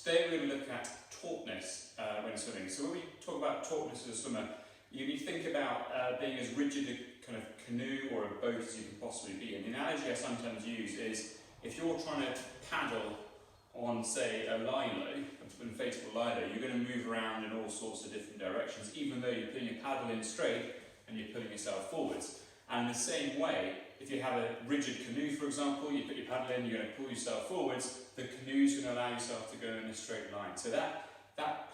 Today we're going to look at tautness when swimming. So when we talk about tautness as a swimmer, you need to think about being as rigid a kind of canoe or a boat as you can possibly be. And the analogy I sometimes use is if you're trying to paddle on, say, a lilo, an inflatable lilo, you're going to move around in all sorts of different directions, even though you're putting your paddle in straight and you're pulling yourself forwards. And in the same way, if you have a rigid canoe, for example, you put your paddle in, you're going to pull yourself forwards, the canoe's going to allow yourself to go in a straight line. So that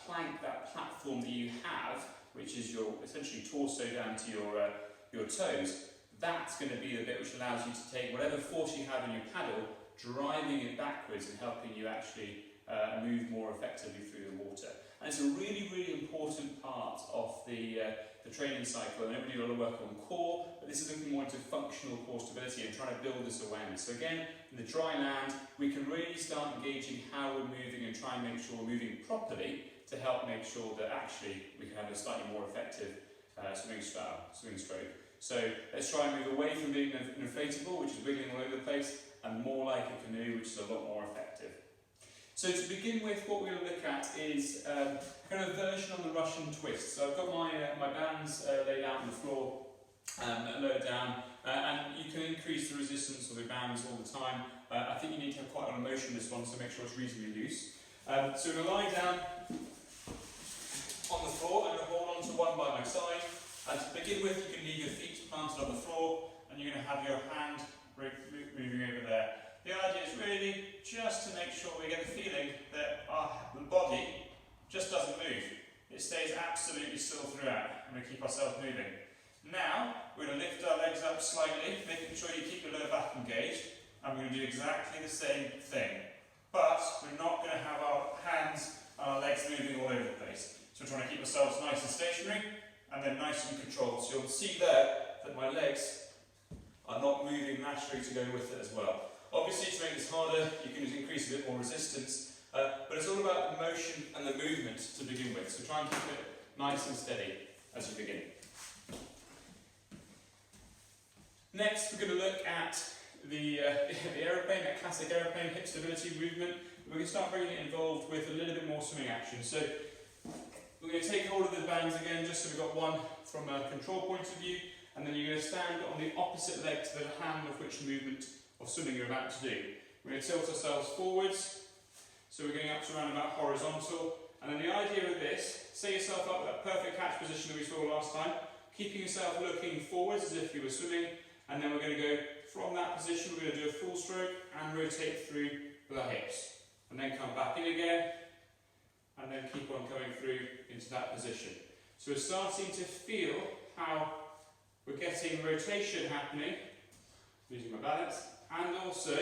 plank, that platform that you have, which is your essentially torso down to your toes, that's going to be the bit which allows you to take whatever force you have in your paddle, driving it backwards and helping you actually move more effectively through the water. And it's a really, really important part of the training cycle. And we do a lot of work on core, but this is looking more into functional core stability and trying to build this awareness. So again, in the dry land, we can really start engaging how we're moving and try and make sure we're moving properly to help make sure that actually we can have a slightly more effective swimming stroke. So let's try and move away from being an inflatable, which is wiggling all over the place, and more like a canoe, which is a lot more effective. So to begin with, what we're going to look at is kind of a version on the Russian twist. So I've got my bands laid out on the floor, lowered down, and you can increase the resistance of the bands all the time. I think you need to have quite a lot of motion in this one, so make sure it's reasonably loose. So we're going to lie down on the floor. I'm going to hold on to one by my side. And to begin with, you can leave your feet planted on the floor, and you're going to have your hand moving over there. The idea is really just to make sure we get the feeling that the body just doesn't move. It stays absolutely still throughout, and we keep ourselves moving. Now, we're going to lift our legs up slightly, making sure you keep your lower back engaged, and we're going to do exactly the same thing. But we're not going to have our hands and our legs moving all over the place. So we're trying to keep ourselves nice and stationary, and then nice and controlled. So you'll see there that my legs are not moving naturally to go with it as well. Obviously, to make this harder, you can increase a bit more resistance, but it's all about the motion and the movement to begin with. So try and keep it nice and steady as you begin. Next, we're going to look at the aeroplane, that classic aeroplane hip stability movement. We're going to start bringing it involved with a little bit more swimming action. So we're going to take hold of the bands again, just so we've got one from a control point of view, and then you're going to stand on the opposite leg to the hand of which movement of swimming you're about to do. We're going to tilt ourselves forwards, so we're going up to around about horizontal, and then the idea of this, set yourself up with that perfect catch position that we saw last time, keeping yourself looking forwards as if you were swimming, and then we're going to go from that position, we're going to do a full stroke and rotate through with our hips, and then come back in again, and then keep on coming through into that position. So we're starting to feel how we're getting rotation happening, losing my balance, and also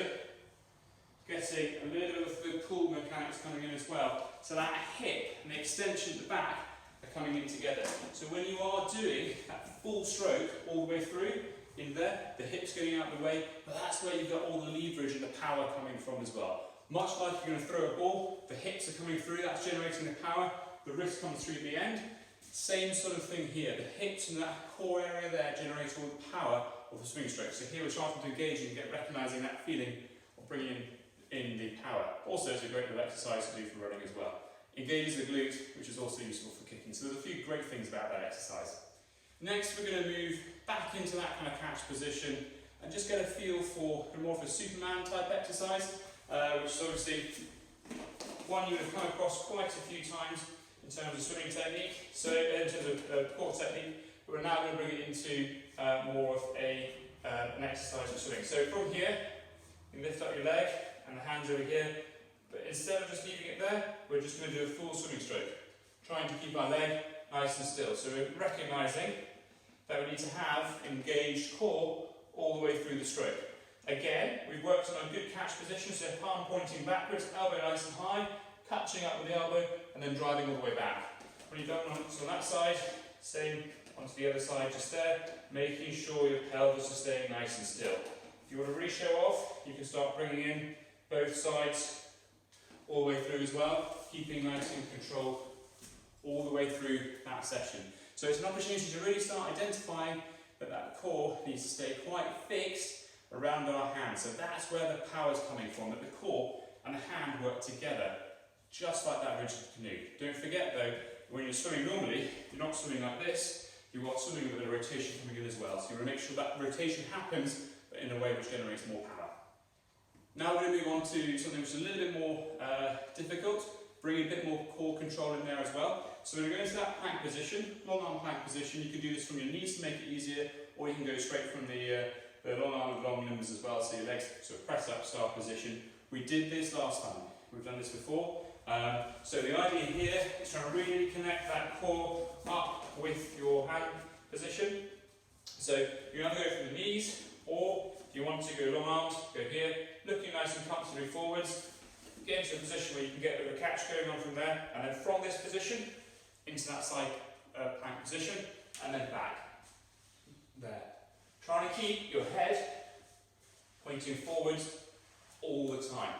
getting a little bit of the pull mechanics coming in as well. So that hip and the extension at the back are coming in together. So when you are doing that full stroke all the way through, in there, the hips getting out of the way, but that's where you've got all the leverage and the power coming from as well. Much like you're going to throw a ball, the hips are coming through, that's generating the power, the wrist comes through the end. Same sort of thing here, the hips and that core area there generate all the power of the swing stroke. So here we're starting to engage and recognizing that feeling of bringing in the power. Also, it's a great little exercise to do for running as well. Engages the glute, which is also useful for kicking. So there's a few great things about that exercise. Next, we're going to move back into that kind of catch position and just get a feel for more of a Superman type exercise, which is obviously one you would have come across quite a few times in terms of swimming technique, so in terms of core technique, but we're now going to bring it into more of an exercise of swimming. So from here, you lift up your leg and the hands over here, but instead of just leaving it there, we're just going to do a full swimming stroke, trying to keep our leg nice and still. So we're recognising that we need to have engaged core all the way through the stroke. Again, we've worked on a good catch position, so palm pointing backwards, elbow nice and high, catching up with the elbow, and then driving all the way back. When you've done onto that side, same onto the other side just there, making sure your pelvis is staying nice and still. If you want to really show off, you can start bringing in both sides all the way through as well, keeping nice and controlled all the way through that session. So it's an opportunity to really start identifying that core needs to stay quite fixed around our hands. So that's where the power is coming from, that the core and the hand work together just like that rigid canoe. Don't forget though, when you're swimming normally, you're not swimming like this, you've got swimming with a bit of rotation coming in as well. So you want to make sure that rotation happens, but in a way which generates more power. Now we're going to move on to something which is a little bit more difficult, bring a bit more core control in there as well. So we're going to go into that plank position, long arm plank position. You can do this from your knees to make it easier, or you can go straight from the long arm with long limbs as well, so your legs sort of press up start position. We did this last time, we've done this before. So the idea here is trying to really connect that core up with your hand position. So you can either go from the knees, or if you want to go long arms, go here, looking nice and comfortably forwards, get into a position where you can get a bit of a catch going on from there, and then from this position, into that side plank position, and then back. There. Trying to keep your head pointing forwards all the time.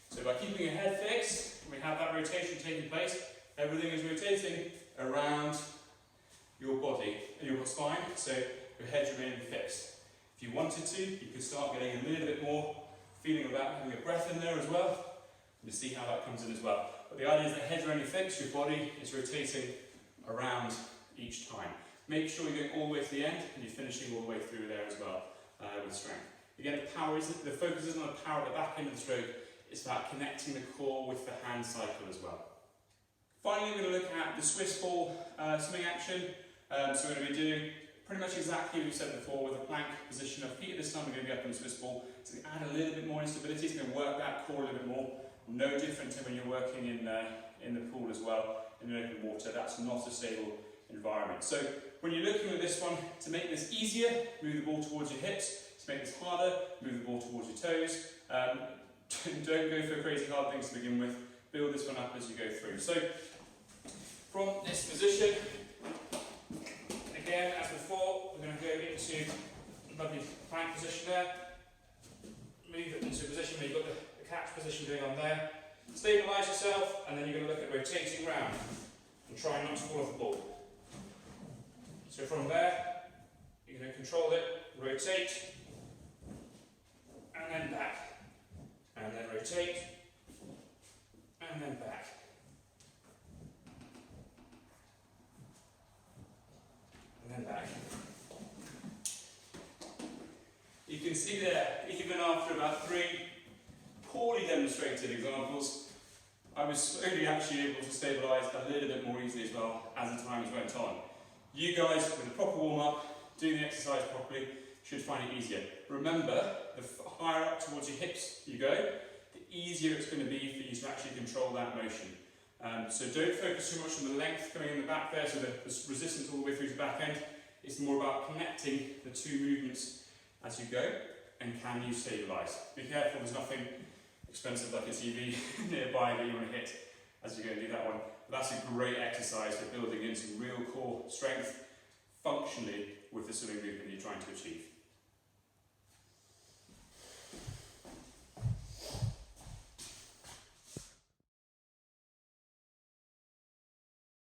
So by keeping your head fixed, we have that rotation taking place, everything is rotating around your body and your spine, so your head's remaining fixed. If you wanted to, you could start getting a little bit more feeling about having a breath in there as well, and to see how that comes in as well. But the idea is that head's only fixed, your body is rotating around each time. Make sure you're going all the way to the end and you're finishing all the way through there as well with strength. Again, the focus isn't on the power at the back end of the stroke, it's about connecting the core with the hand cycle as well. Finally, we're going to look at the Swiss ball swimming action. So we're going to be doing pretty much exactly what we said before with a plank position of feet. This time we're going to be up in the Swiss ball. So we add a little bit more instability, it's going to work that core a little bit more. No different to when you're working in the pool as well, in the open water. That's not a stable environment. So when you're looking at this one, to make this easier, move the ball towards your hips. To make this harder, move the ball towards your toes. Don't go for crazy hard things to begin with. Build this one up as you go through. So from this position, again as before, we're going to go into a lovely plank position there. Move it into a position where you've got the catch position going on there. Stabilise yourself, and then you're going to look at rotating round and try not to fall off the ball. So from there, you're going to control it, rotate, and then back, and then rotate, and then back. And then back. You can see there, even after about 3 poorly demonstrated examples, I was slowly actually able to stabilise a little bit more easily as well as the times went on. You guys, with a proper warm-up, doing the exercise properly, should find it easier. Remember, the higher up towards your hips you go, the easier it's going to be for you to actually control that motion. So don't focus too much on the length coming in the back there, so the resistance all the way through to the back end. It's more about connecting the 2 movements as you go, and can you stabilise. Be careful, there's nothing expensive like a TV nearby that you want to hit as you go and do that one. But that's a great exercise for building in some real core strength functionally with the swimming movement you're trying to achieve.